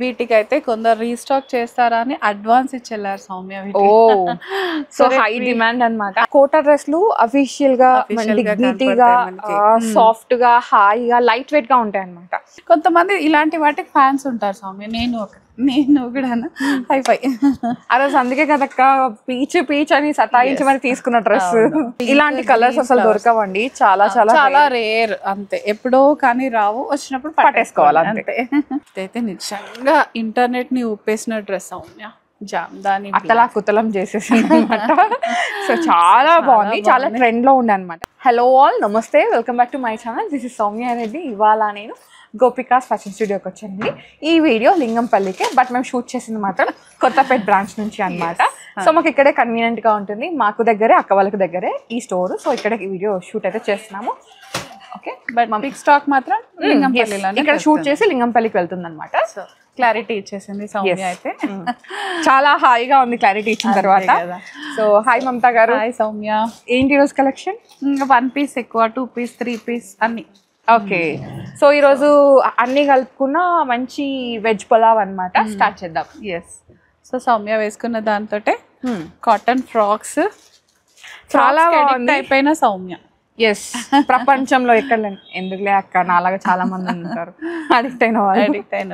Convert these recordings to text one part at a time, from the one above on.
వీటికైతే కొందరు రీస్టాక్ చేస్తారా అని అడ్వాన్స్ ఇచ్చేళ్ళారు సౌమ్య. ఓ సో హై డిమాండ్ అన్నమాట. కోటా డ్రెస్లు అఫీషియల్ గా డిగ్నిటీగా సాఫ్ట్ గా హాయిగా లైట్ వెయిట్ గా ఉంటాయి అన్నమాట. కొంతమంది ఇలాంటి వాటికి ఫ్యాన్స్ ఉంటారు సౌమ్య. నేను కూడా హైఫై. ఆ రోజు అందుకే కదక్క పీచ్ అని సతాయించి మరి తీసుకున్న డ్రెస్. ఇలాంటి కలర్స్ అసలు దొరకవండి, చాలా చాలా చాలా రేర్. అంతే, ఎప్పుడో కానీ రావు, వచ్చినప్పుడు పట్టేసుకోవాలి అంతే. అయితే నిజంగా ఇంటర్నెట్ ని ఊపేసిన డ్రెస్ సౌమ్య. జామ్దాని అతలా కుతలం చేసేసింది అనమాట. సో చాలా బాగుంది, చాలా ట్రెండ్ లో ఉండే అనమాట. హలో ఆల్, నమస్తే, welcome back to my channel. This is Soumya Reddy. ఇవాళ నేను గోపికాస్ ఫ్యాషన్ స్టూడియోకి వచ్చానండి. ఈ వీడియో లింగంపల్లికే, బట్ మేము షూట్ చేసింది మాత్రం కొత్తపేట బ్రాంచ్ నుంచి అనమాట. సో మాకు ఇక్కడే కన్వీనియంట్ గా ఉంటుంది, మాకు దగ్గరే, అక్క వాళ్ళకి దగ్గరే ఈ స్టోర్. సో ఇక్కడ ఈ వీడియో షూట్ అయితే చేస్తున్నాము. ఓకే, బట్ బిగ్ స్టాక్ మాత్రం లింగంపల్లిలో ఇక్కడ షూట్ చేసి లింగంపల్లికి వెళ్తుంది అనమాట. సో క్లారిటీ ఇచ్చేసింది సౌమ్య అయితే. చాలా హాయిగా ఉంది క్లారిటీ ఇచ్చిన తర్వాత. సో హాయ్ మమతా గారు. హాయ్ సౌమ్య. ఏంటి రోజు కలెక్షన్? 1 పీస్ ఎక్కువ, 2 పీస్, 3 పీస్ అన్ని. ఓకే, సో ఈరోజు అన్ని కలుపుకున్న మంచి వెజ్ పులావ్ అనమాట. స్టార్ట్ చేద్దాం. ఎస్, సో సౌమ్య వేసుకున్న దాంతో కాటన్ ఫ్రాక్స్ చాలా అయిపోయిన సౌమ్య. ఎస్, ప్రపంచంలో ఎక్కడ ఎందుకులే అక్క, నాలాగా చాలా మంది ఉంటారు అడిక్ట్ అయిన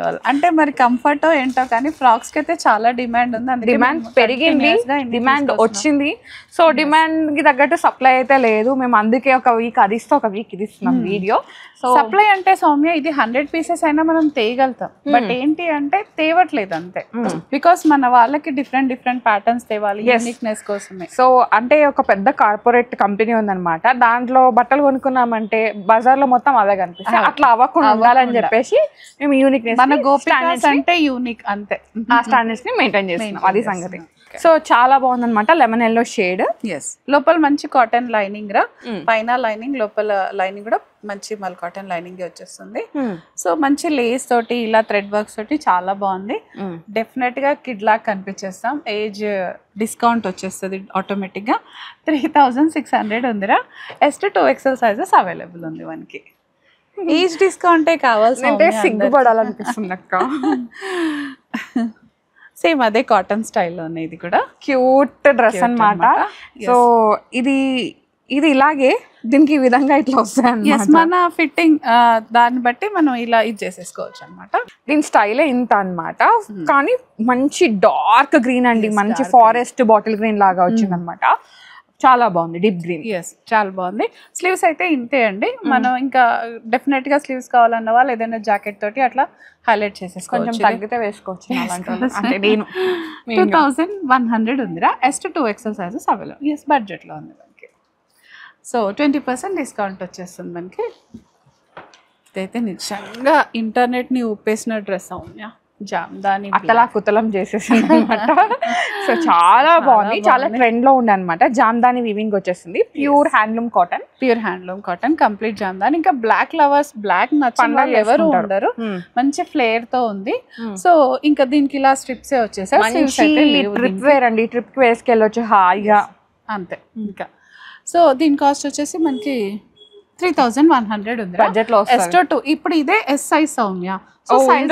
వాళ్ళు. అంటే మరి కంఫర్ట్ ఏంటో కానీ ఫ్రాక్స్ కి అయితే చాలా డిమాండ్ ఉంది. డిమాండ్ పెరిగింది, డిమాండ్ వచ్చింది. సో డిమాండ్ కి తగ్గట్టు సప్లై అయితే లేదు. మేము అందుకే ఒక వీక్ అది ఇస్తే ఒక వీక్ ఇది ఇస్తున్నాం వీడియో. సో సప్లై అంటే సౌమ్య ఇది 100 పీసెస్ అయినా మనం తేయగలుగుతాం, బట్ ఏంటి అంటే తేవట్లేదు అంతే. బికాస్ మన వాళ్ళకి డిఫరెంట్ ప్యాటర్న్స్ తేవాలి యూనిక్నెస్ కోసమే. సో అంటే ఒక పెద్ద కార్పొరేట్ కంపెనీ ఉందన్నమాట, దాంట్లో బట్టలు కొనుక్కున్నామంటే బజార్ లో మొత్తం అదే కనిపిస్తాయి. అట్లా అవ్వకుండా ఉండాలని చెప్పేసి మేము యూనిక్నెస్, మన గోపికాస్ అంటే యూనిక్ అంతే, ఆ స్టాండర్డ్స్ ని మెయింటైన్ చేస్తున్నాం. అది సంగతి. సో చాలా బాగుంది అనమాట, లెమన్ ఎల్లో షేడ్. ఎస్, లోపల మంచి కాటన్ లైనింగ్ రా, పైన లైనింగ్, లోపల లైనింగ్ కూడా మంచి మల్ కాటన్ లైనింగ్ వచ్చేస్తుంది. సో మంచి లేస్ తోటి ఇలా థ్రెడ్ వర్క్స్ తోటి చాలా బాగుంది. డెఫినెట్ గా కిడ్ లాగా కనిపించేస్తాం. ఏజ్ డిస్కౌంట్ వచ్చేస్తుంది ఆటోమేటిక్ గా. 3600 ఉందిరా. S2XL సైజెస్ అవైలబుల్ ఉంది మనకి. ఏజ్ డిస్కౌంటే కావాల్సి సిగ్గుపడాలనిపిస్తుంది అక్క. సేమ్ అదే కాటన్ స్టైల్లోనే ఇది కూడా క్యూట్ డ్రెస్ అన్నమాట. సో ఇది ఇలాగే దీనికి ఈ విధంగా ఇట్లా వస్తాయి. మన ఫిట్టింగ్ దాన్ని బట్టి మనం ఇలా ఇది చేసేసుకోవచ్చు అనమాట. దీని స్టైలే ఇంత అనమాట, కానీ మంచి డార్క్ గ్రీన్ అండి, మంచి ఫారెస్ట్ బాటిల్ గ్రీన్ లాగా వచ్చింది అనమాట. చాలా బాగుంది, డీప్ గ్రీన్. ఎస్, చాలా బాగుంది. స్లీవ్స్ అయితే ఇంతే అండి. మనం ఇంకా డెఫినెట్ గా స్లీవ్స్ కావాలన్న వాళ్ళు ఏదైనా జాకెట్ తోటి అట్లా హైలైట్ చేసేసుకోవచ్చు. కొంచెం తగ్గితే వేసుకోవచ్చు. 2100 ఉందిరా. S2XL sizes available. Yes, budget లో ఉంది మనకి. సో 20% డిస్కౌంట్ వచ్చేస్తుంది మనకి. ఇదైతే నిజంగా ఇంటర్నెట్ ని ఊపేసిన డ్రెస్ సౌమ్య. జామ్దాని అతలా కుతలం చేసేసింది అనమాట. సో చాలా బాగుంది, చాలా ట్రెండ్ లో ఉండే అనమాట. జామ్దాని వీవింగ్ వచ్చేసింది, pure handloom cotton, complete Jamdani. ఇంకా బ్లాక్ లవర్స్, బ్లాక్ నచ్చని ఎవరు ఉండరు, మంచి ఫ్లేర్ తో ఉంది. సో ఇంకా దీనికి ఇలా స్ట్రిప్స్ వచ్చేసాయి. ట్రిప్ వేర్ అండి, ట్రిప్ కి వేసుకెళ్ళొచ్చు హాయిగా అంతే. ఇంకా సో దీని కాస్ట్ వచ్చేసి మనకి 3100 ఉంది బడ్జెట్ లో. S2 ఇప్పుడు ఇదే S size Soumya. So size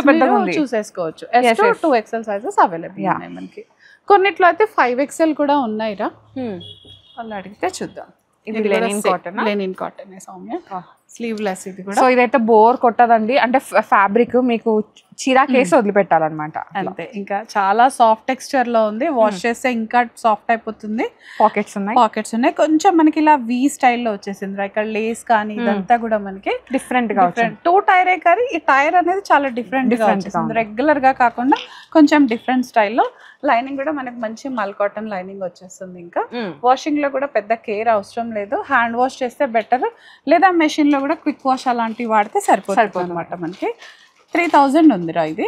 చూసేసుకోవచ్చు. S2XL సైజెస్ అవైలబుల్ ఉన్నాయి మనకి. కొన్నిట్లో అయితే 5XL కూడా ఉన్నాయిరా, వాళ్ళు అడిగితే చూద్దాం. ఇది లెనిన్ కాటన్ సౌమ్య, స్లీవ్లెస్ ఇది కూడా. సో ఇదైతే బోర్ కొట్టదండి, అంటే ఫ్యాబ్రిక్ మీకు చీరాకేసి వదిలిపెట్టాలన్నమాట అంతే. ఇంకా చాలా సాఫ్ట్ టెక్స్చర్ లో ఉంది, వాష్ చేస్తే ఇంకా సాఫ్ట్ అయిపోతుంది. పాకెట్స్ ఉన్నాయి కొంచెం మనకి ఇలా V స్టైల్లో వచ్చేసింది. ఇక్కడ లేస్ కానీ ఇదంతా కూడా మనకి డిఫరెంట్ గా 2 టైరే, కానీ ఈ టైర్ అనేది చాలా డిఫరెంట్ గా వచ్చేసింది. రెగ్యులర్ గా కాకుండా కొంచెం డిఫరెంట్ స్టైల్లో. లైనింగ్ కూడా మనకి మంచి మల్ కాటన్ లైనింగ్ వచ్చేస్తుంది. ఇంకా వాషింగ్ లో కూడా పెద్ద కేర్ అవసరం లేదు, హ్యాండ్ వాష్ చేస్తే బెటర్, లేదా మెషిన్ లో కూడా క్విక్ వాష్ అలాంటివి వాడితే సరిపోతుంది అనమాట. మనకి 3000 ఉందిరా ఇది.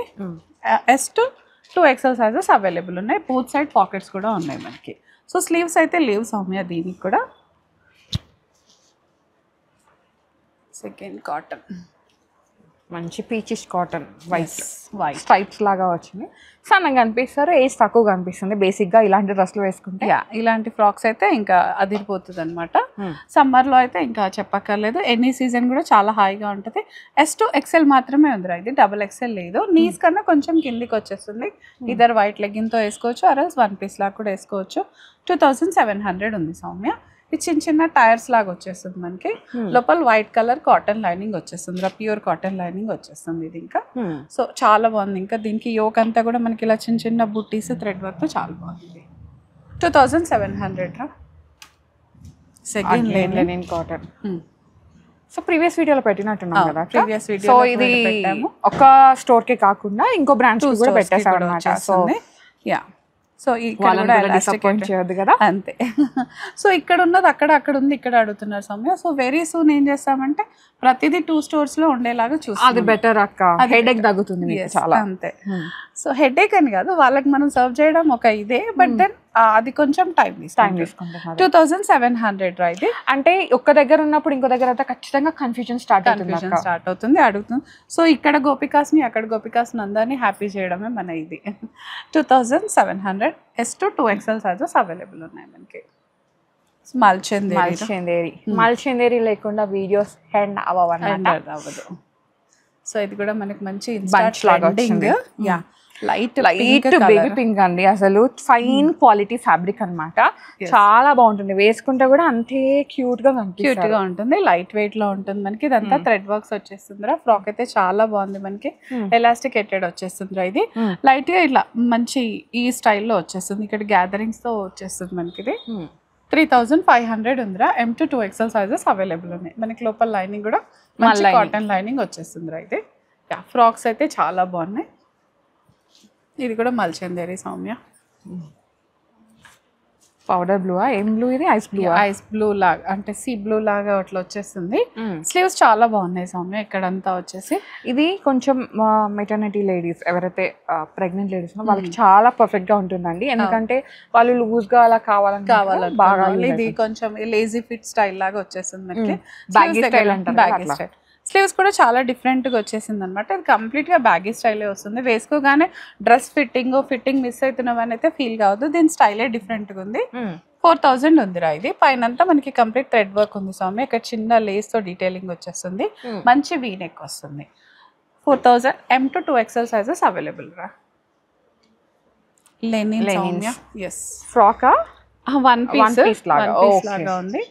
S2XL సైజెస్ అవైలబుల్ ఉన్నాయి. బోత్ సైడ్ పాకెట్స్ కూడా ఉన్నాయి మనకి. సో స్లీవ్స్ అయితే లేవు సౌమ్య దీనికి కూడా. సెకండ్ కాటన్ మంచి peachish cotton white white stripes లాగా వచ్చింది. సన్నగా కనిపిస్తారు, ఏజ్ తక్కువ కనిపిస్తుంది బేసిక్గా ఇలాంటి డ్రెస్లు వేసుకుంటే. ఇలాంటి ఫ్రాక్స్ అయితే ఇంకా అదిరిపోతుంది అనమాట. సమ్మర్లో అయితే ఇంకా చెప్పక్కర్లేదు. ఎనీ సీజన్ కూడా చాలా హాయిగా ఉంటుంది. S to XL మాత్రమే ఉందిరా, ఇది XXL లేదు. నీస్ కన్నా కొంచెం కిందికి వచ్చేస్తుంది. ఇద్దరు వైట్ లెగ్గిన్తో వేసుకోవచ్చు, ఆర్ఎల్స్ వన్ పీస్ లాగా కూడా వేసుకోవచ్చు. 2700 ఉంది సౌమ్య. ఇది చిన్న చిన్న టైర్స్ లాగా వచ్చేస్తుంది మనకి. లోపల వైట్ కలర్ కాటన్ లైనింగ్ వచ్చేస్తుంది, ప్యూర్ కాటన్ లైనింగ్ వచ్చేస్తుంది ఇది. ఇంకా సో చాలా బాగుంది. ఇంకా దీనికి యోక్ అంతా కూడా మనకి ఇలా చిన్న చిన్న బుట్టీస్ థ్రెడ్ వర్క్ తో చాలా బాగుంది. 2700 రా. Second linen cotton. So previous వీడియోలో పెట్టినట్టున్నాం కదా. ప్రీవియస్ వీడియో సో ఇది ఒక స్టోర్ కే కాకుండా ఇంకో బ్రాంచ్ కూడా పెట్టేసారు అన్నమాట. సో యా, సో డిసప్పాయింట్ చేయొద్దు కదా. అంతే. సో ఇక్కడ ఉన్నది అక్కడ ఉంది, ఇక్కడ అడుగుతున్నారు సౌమ్య. సో వెరీ సూన్ ఏం చేస్తామంటే ప్రతిదీ 2 stores లో ఉండేలాగా చూస్తాం. అది బెటర్ అక్క, హెడేక్ తగ్గుతుంది మీకు చాలా. అంతే. సో హెడేక్ అని కాదు, వాళ్ళకి మనం సర్వ్ చేయడం ఒక ఇదే, బట్ దెన్ అది కొంచెం టైం తీసుకుంటుంది. 2700 రా ఇది. అంటే ఒక్క దగ్గర ఉన్నప్పుడు ఇంకో దగ్గర అయితే ఖచ్చితంగా కన్ఫ్యూజన్ స్టార్ట్ అవుతుంది అడుగుతుంది. సో ఇక్కడ గోపికాస్ని అక్కడ గోపికాస్ని అందరినీ హ్యాపీ చేయడమే మన ఇది. 2700 S to 2XL sizes available ఉన్నాయి మనకి. మల్చందేరి లేకుండా వీడియోస్ హ్యాండ్ అవ్వదు. సో ఇది కూడా మనకి మంచి బంచ్ లాగా వచ్చింది. యా, లైట్ బేబీ పింక్ అండి. అసలు ఫైన్ క్వాలిటీ ఫ్యాబ్రిక్ అన్నమాట. చాలా బాగుంటుంది, వేసుకుంటే కూడా అంతే క్యూట్ గా ఉంటుంది. లైట్ వెయిట్ లో ఉంటుంది మనకి. ఇదంతా థ్రెడ్ వర్క్స్ వచ్చేస్తుందిరా. ఫ్రాక్ అయితే చాలా బాగుంది మనకి. ఎలాస్టిక్ ఎటెడ్ వచ్చేస్తుందిరా. ఇది లైట్ గా ఇట్లా మంచి ఈ స్టైల్లో వచ్చేస్తుంది. ఇక్కడ గ్యాదరింగ్స్ తో వచ్చేస్తుంది మనకి. ఇది 3500 ఉందిరా. M to 2XL sizes available ఉన్నాయి మనకి. లోపల లైనింగ్ కూడా మంచి కాటన్ లైనింగ్ వచ్చేస్తుందిరా. ఇది ఫ్రాక్స్ అయితే చాలా బాగున్నాయి. ఇది కూడా మల్చందేరి సౌమ్య. పౌడర్ బ్లూ, ఏం బ్లూ ఇది? ఐస్ బ్లూ లాగా, అంటే సీ బ్లూ లాగా అట్లా వచ్చేస్తుంది. స్లీవ్స్ చాలా బాగున్నాయి సౌమ్య. ఇక్కడంతా వచ్చేసి ఇది కొంచెం మెటర్నిటీ లేడీస్ ఎవరైతే ప్రెగ్నెంట్ లేడీస్ వాళ్ళకి చాలా పర్ఫెక్ట్ గా ఉంటుందండి. ఎందుకంటే వాళ్ళు లూజ్ గా అలా కావాలని బాగా. ఇది కొంచెం లేజీ ఫిట్ స్టైల్ లాగా వచ్చేస్తుంది మనకి. బ్యాగీ స్టైల్ అంటారు. Baggy style. స్లీవ్స్ కూడా చాలా డిఫరెంట్గా వచ్చేసింది అనమాట. ఇది కంప్లీట్గా బ్యాగీ స్టైలే వస్తుంది. వేసుకోగానే డ్రెస్ ఫిట్టింగ్ మిస్ అవుతున్నామని అయితే ఫీల్ కావద్దు. దీని స్టైలే డిఫరెంట్గా ఉంది. 4000 ఉందిరా ఇది. పైనంతా మనకి కంప్లీట్ థ్రెడ్ వర్క్ ఉంది స్వామి. ఇక్కడ చిన్న లేస్ తో డీటెయిలింగ్ వచ్చేస్తుంది. మంచి వీ నెక్ వస్తుంది. 4000 M to 2XL sizes available రా. లెనిన్ ఎస్. ఫ్రాకా? వన్ పీస్ లాగా ఉంది.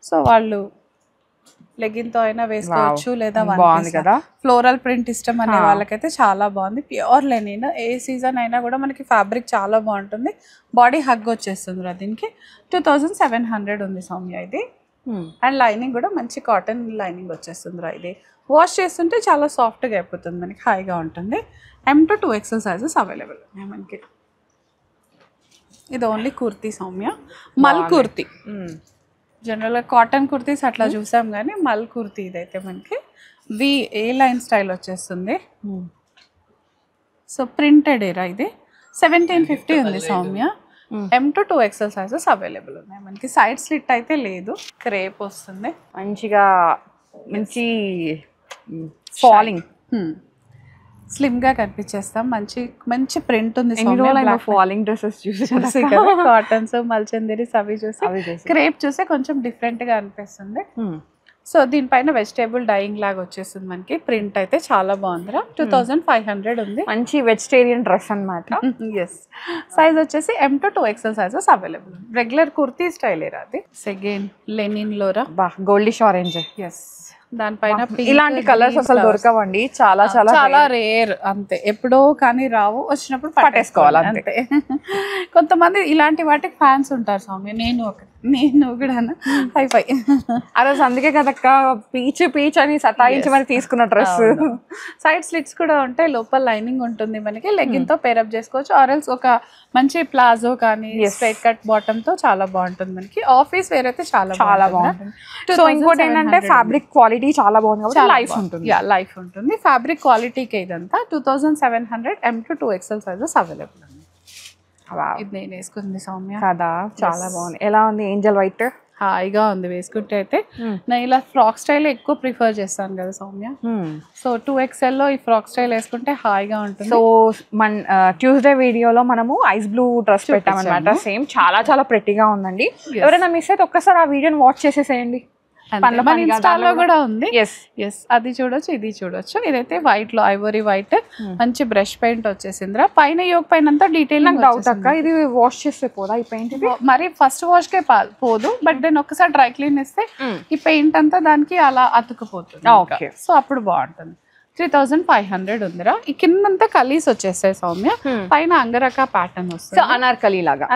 సో వాళ్ళు లెగిన్ తో అయినా వేసుకోవచ్చు, లేదా ఫ్లోరల్ ప్రింట్ ఇష్టం అనే వాళ్ళకైతే చాలా బాగుంది. Pure linen. ఏ సీజన్ అయినా కూడా మనకి ఫ్యాబ్రిక్ చాలా బాగుంటుంది. బాడీ హగ్ వచ్చేస్తుంది రా దీనికి. 2700 ఉంది సౌమ్య ఇది. అండ్ లైనింగ్ కూడా మంచి కాటన్ లైనింగ్ వచ్చేస్తుంది రా. ఇది వాష్ చేస్తుంటే చాలా సాఫ్ట్గా అయిపోతుంది మనకి, హాయిగా ఉంటుంది. M to 2XL sizes available ఉన్నాయి మనకి. ఇది ఓన్లీ కుర్తీ సౌమ్య, మల్ కుర్తీ. జనరల్గా కాటన్ కుర్తీస్ అట్లా చూసాం కానీ మల్ కుర్తీ ఇదైతే మనకి ఏ లైన్ స్టైల్ వచ్చేస్తుంది. సో ప్రింటెడ్ ఏరా ఇది. 1750 ఉంది Soumya. M to 2XL sizes available ఉన్నాయి మనకి. సైడ్ స్లిట్ అయితే లేదు, క్రేప్ వస్తుంది. మంచి ఫాలింగ్, స్లిమ్ గా కనిపించేస్తాం. మంచి ప్రింట్ ఉంది. ఫాలింగ్ డ్రెస్సెస్ చూసి కాటన్స్, మల్చందేరీస్ అవి చూసి క్రేప్ చూసి కొంచెం డిఫరెంట్ గా అనిపిస్తుంది. సో దీనిపైన వెజిటేబుల్ డైయింగ్ లాగా వచ్చేస్తుంది మనకి. ప్రింట్ అయితే చాలా బాగుందిరా. 2500 ఉంది. మంచి వెజిటేరియన్ డ్రెస్ అనమాట. ఎస్. సైజ్ వచ్చేసి M to 2XL sizes available. Regular kurti style ఏరా అది. సెకండ్ లెనిన్ లోరా. Goldish orange. ఎస్. దానిపైన ఇలాంటి కలర్స్ అసలు దొరకవండి, చాలా చాలా చాలా రేర్. అంతే, ఎప్పుడో కానీ రావు, వచ్చినప్పుడు పట్టేసుకోవాలి అంతే. కొంతమంది ఇలాంటి వాటికి ఫ్యాన్స్ ఉంటారు స్వామి. నేను కూడా హైఫై ఆ రోజు అందుకే కదక్క పీచ్ అని సతాయించి మరి తీసుకున్న డ్రెస్. సైడ్ స్లిట్స్ కూడా ఉంటాయి, లోపల లైనింగ్ ఉంటుంది మనకి. లెగ్గిన్ తో పేరప్ చేసుకోవచ్చు, ఆర్ఎల్స్ ఒక మంచి ప్లాజో కానీ స్ట్రైట్ కట్ బాటమ్ తో చాలా బాగుంటుంది మనకి. ఆఫీస్ వేర్ అయితే చాలా బాగుంటుంది. సో ఇంకోటి ఏంటంటే ఫ్యాబ్రిక్ క్వాలిటీ చాలా బాగుంది కాబట్టి లైఫ్ ఉంటుంది. లైఫ్ ఉంటుంది ఫ్యాబ్రిక్ క్వాలిటీకి. ఇదంతా 2700 M to 2XL sizes available ఉంది. ఇది నేను వేసుకుంది సౌమ్య కదా, చాలా బాగుంది. ఎలా ఉంది? ఏంజల్ వైట్ హాయిగా ఉంది వేసుకుంటే అయితే. నేను ఇలా ఫ్రాక్ స్టైల్ ఎక్కువ ప్రిఫర్ చేస్తాను కదా సౌమ్య. సో 2XL లో ఈ ఫ్రాక్ స్టైల్ వేసుకుంటే హాయిగా ఉంటుంది. సో మన ట్యూస్డే వీడియోలో మనము ఐస్ బ్లూ డ్రెస్ పెట్టామన్నమాట. సేమ్ చాలా చాలా ప్రెట్టీగా ఉందండి. ఎవరైనా మిస్ అయితే ఒక్కసారి ఆ వీడియోని వాచ్ చేసేసేయండి. మన ఇన్స్టాలో కూడా ఉంది. ఎస్ అది చూడొచ్చు, ఇది చూడొచ్చు. ఇదైతే వైట్ లో ఐవరీ వైట్ మంచి బ్రష్ పెయింట్ వచ్చేసిందిరా. పైన యోగ్ పైన అంతా డీటెయిల్. నాకు డౌట్ అక్క, ఇది వాష్ చేస్తే పోదా ఈ పెయింట్? మరి ఫస్ట్ వాష్ కే పోదు, బట్ దెన్ ఒకసారి డ్రై క్లీన్ ఇస్తే ఈ పెయింట్ అంతా దానికి అలా అతుక్కుపోతుంది. సో అప్పుడు బాగుంటుంది. 3500 ఉందిరా. ఈ కిందంతా కలీస్ వచ్చేస్తాయి సౌమ్య, పైన అంగరక ప్యాటర్న్ వస్తుంది.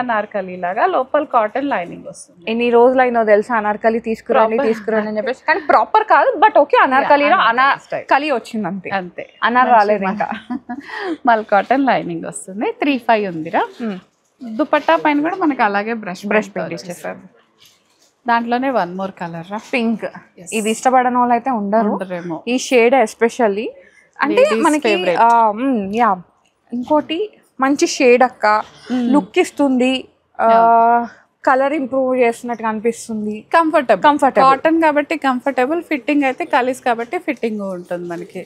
అనార్కలి లాగా లోపల కాటన్ లైనింగ్ వస్తుంది. ఎన్ని రోజులు అయినో తెలుసా అనార్కలి తీసుకురండి అని చెప్పేసి, కానీ ప్రాపర్ కాదు, బట్ ఓకే అనార్కలిలో అనార్కలి వచ్చింది అంతే. అంతే, అనార్ రాలేదు ఇంకా. మల్ కాటన్ లైనింగ్ వస్తుంది. 35 ఉందిరా. దుపట్టా పైన కూడా మనకి అలాగే బ్రష్ పెయింట్ ఇచ్చేసారు. దాంట్లోనే వన్ మోర్ కలర్ రా, పింక్. ఇది ఇష్టపడని వాళ్ళు అయితే ఉండరేమో ఈ షేడ్ ఎస్పెషల్లీ. అంటే మనకి యా ఇంకోటి మంచి షేడ్ అక్క, లుక్ ఇస్తుంది, కలర్ ఇంప్రూవ్ చేస్తున్నట్టుగా అనిపిస్తుంది. కంఫర్టబుల్ కాటన్ కాబట్టి కంఫర్టబుల్, ఫిట్టింగ్ అయితే కలీస్ కాబట్టి ఫిట్టింగ్ ఉంటుంది మనకి.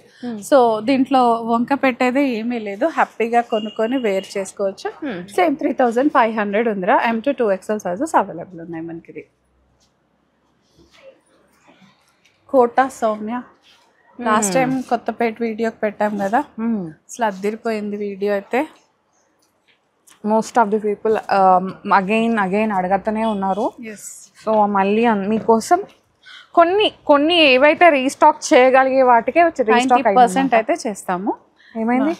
సో దీంట్లో వంక పెట్టేది ఏమీ లేదు, హ్యాపీగా కొనుక్కొని వేర్ చేసుకోవచ్చు. సేమ్ 3500 ఉందిరా. M to 2XL sizes available ఉన్నాయి మనకి. ఇది కోటా సౌమ్య, లాస్ట్ టైం కొత్తపేట వీడియోకి పెట్టాం కదా, అసలు అదిరిపోయింది వీడియో అయితే. Most of the people again అడగతనే ఉన్నారు. సో మళ్ళీ మీకోసం కొన్ని ఏవైతే రీస్టాక్ చేయగలిగే వాటికే 90% అయితే చేస్తాము. ఏమైంది?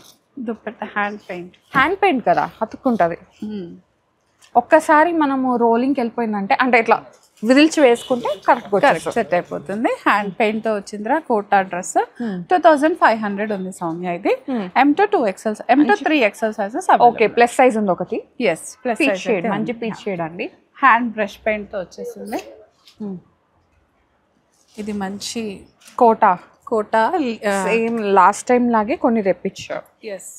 దుపట్టా హ్యాండ్ పెయింట్ కదా, అతుక్కుంటుంది. ఒక్కసారి మనము రోలింగ్కి వెళ్ళిపోయిందంటే, అంటే ఇట్లా విదిల్చి వేసుకుంటే కరెక్ట్ సెట్ అయిపోతుంది. హ్యాండ్ పెయింట్ తో వచ్చిందిరా కోటా డ్రెస్. 2500 ఉంది సౌమ్య. ఇది M to 2XL, M to 3XL sizes. Okay, plus size ఉంది ఒకటి. ఎస్, ప్లస్ సైజ్, మంచి పీచ్ షేడ్ అండి. హ్యాండ్ బ్రష్ పెయింట్ తో వచ్చేసింది. ఇది మంచి కోటా సేమ్ లాస్ట్ టైం లాగే కొన్ని రెప్పించారు. ఎస్,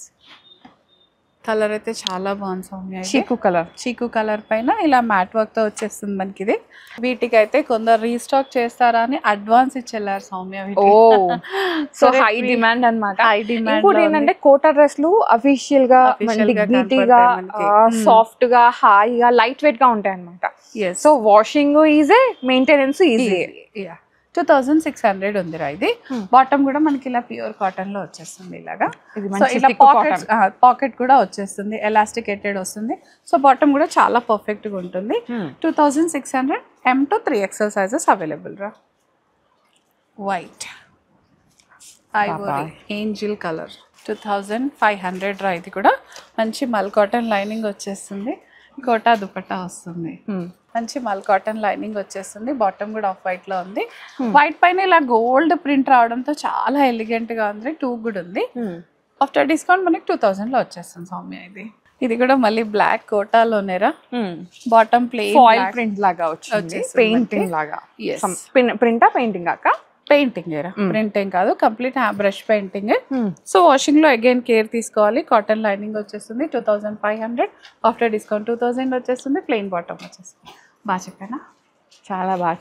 కలర్ అయితే చాలా బాగుంది సౌమ్య. చీకు కలర్ పైన ఇలా మ్యాట్ వర్క్ తో వచ్చేస్తుంది మనకి. ఇది వీటికి అయితే కొందరు రీస్టాక్ చేస్తారా అని అడ్వాన్స్ ఇచ్చేళ్ళారు సౌమ్య. సో హై డిమాండ్ అన్నమాట. ఇంకోటి ఏంటంటే కోటా డ్రెస్లు అఫీషియల్ గా డిగ్నిటీగా, సాఫ్ట్ గా, హాయిగా, లైట్ వెయిట్ గా ఉంటాయి అన్నమాట. So washing easy, maintenance easy. 2600 ఉందిరా. ఇది బాటమ్ కూడా మనకి ఇలా ప్యూర్ కాటన్ లో వచ్చేస్తుంది. ఇలాగా పాకెట్ కూడా వచ్చేస్తుంది, ఎలాస్టికేటెడ్ వస్తుంది. సో బాటమ్ కూడా చాలా పర్ఫెక్ట్ గా ఉంటుంది. 2600 M to 3XL sizes available రా. వైట్ ఐవరీ ఏంజిల్ కలర్ 2500 రా. ఇది కూడా మంచి మల్ కాటన్ లైనింగ్ వచ్చేస్తుంది. కోటా దుపట్టా వస్తుంది. మంచి మల్ కాటన్ లైనింగ్ వచ్చేస్తుంది. బాటమ్ కూడా ఆఫ్ వైట్ లో ఉంది. వైట్ పైన ఇలా గోల్డ్ ప్రింట్ రావడంతో చాలా ఎలిగెంట్ గా ఉంది. 2 కూడా ఉంది. ఆఫ్టర్ డిస్కౌంట్ మనకి 2000 లో వచ్చేస్తుంది సౌమ్య. ఇది కూడా మళ్ళీ బ్లాక్ కోటాలోనేరా. బాటమ్ ప్లెయిన్ ఫాయిల్ ప్రింట్ లాగా వచ్చింది, పెయింటింగ్ లాగా. ప్రింటా పెయింటింగ్ అక్క? పెయింటింగ్ ప్రింటింగ్ కాదు, complete brush painting. So washing లో అగైన్ కేర్ తీసుకోవాలి. కాటన్ లైనింగ్ వచ్చేస్తుంది. 2500 ఆఫ్టర్ డిస్కౌంట్ 2000 వచ్చేస్తుంది. ప్లెయిన్ బాటమ్ వచ్చేస్తుంది. బాగా చెప్పానా? చాలా బాగా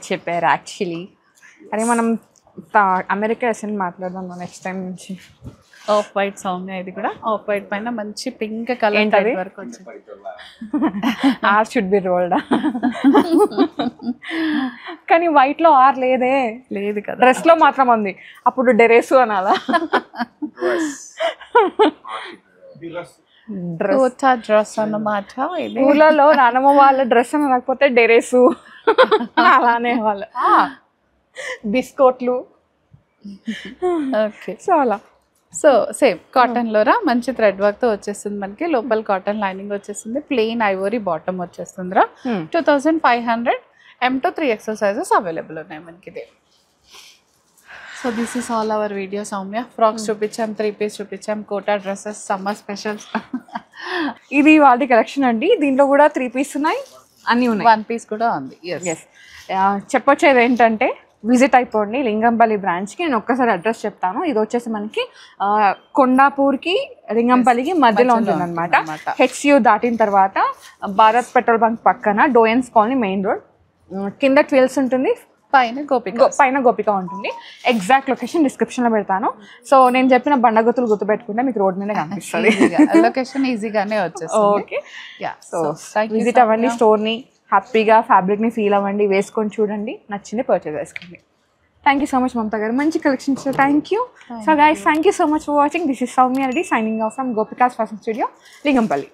చెప్పారు యాక్చువల్లీ. అరే మనం అమెరికా ఎసెంట్ మాట్లాడదాం నెక్స్ట్ టైం నుంచి. Off white Soumya. ఇది కూడా ఆఫ్ వైట్ పైన మంచి పింక్ కలర్ వరకు వచ్చింది. Or should be rolled. కానీ వైట్ లో ఆర్ లేదు కదా, డ్రెస్ లో మాత్రం ఉంది. అప్పుడు డెరేసు అనాలా? డ్రెస్ అన్నమాట. ఊళ్ళలో నానమ్మ వాళ్ళ డ్రెస్ అని అనకపోతే డెరేసు అలానే వాళ్ళు. బిస్కోట్లు. ఓకే, సో అలా. సో సేమ్ కాటన్ లోరా మంచి థ్రెడ్ వర్క్ తో వచ్చేస్తుంది మనకి. లోపల కాటన్ లైనింగ్ వచ్చేస్తుంది. ప్లెయిన్ ఐవరీ బాటమ్ వచ్చేస్తుంది రా. 2500 M to 3XL sizes available ఉన్నాయి మనకి. So this is all our video Soumya. Frocks చూపించాం, 3 పీస్ చూపించాం, కోటా డ్రెస్సెస్, సమ్మర్ స్పెషల్స్. ఇది వాటి కలెక్షన్ అండి. దీంట్లో కూడా 3 పీస్ ఉన్నాయి, అన్నీ ఉన్నాయి. 1 పీస్ కూడా ఉంది. చెప్పొచ్చేది ఏంటంటే విజిట్ అయిపోండి లింగంపల్లి బ్రాంచ్కి. నేను ఒక్కసారి అడ్రస్ చెప్తాను. ఇది వచ్చేసి మనకి కొండాపూర్కి లింగంపల్లికి మధ్యలో ఉంటుంది అనమాట. హెచ్యూ దాటిన తర్వాత భారత్ పెట్రోల్ బంక్ పక్కన డోయన్స్ కాలనీ మెయిన్ రోడ్, కింద ట్విల్స్ ఉంటుంది, పైన గోపిక ఉంటుంది. ఎగ్జాక్ట్ లొకేషన్ డిస్క్రిప్షన్ లో పెడతాను. సో నేను చెప్పిన బండగుతులు గుర్తుపెట్టుకుంటే మీకు రోడ్ మీద కనిపిస్తుంది. లొకేషన్ ఈజీగానే వచ్చేస్తుంది. ఓకే, సో విజిట్ అవ్వండి స్టోర్ ని, హ్యాపీగా ఫ్యాబ్రిక్ ని ఫీల్ అవ్వండి, వేసుకొని చూడండి, నచ్చింది పర్చేజ్ చేసుకోండి. Thank you so much Mamata గారు, మంచి collections. Thank you. So guys, thank you so much for watching. This is Soumya Reddy signing off from Gopika's fashion studio, Lingampalli.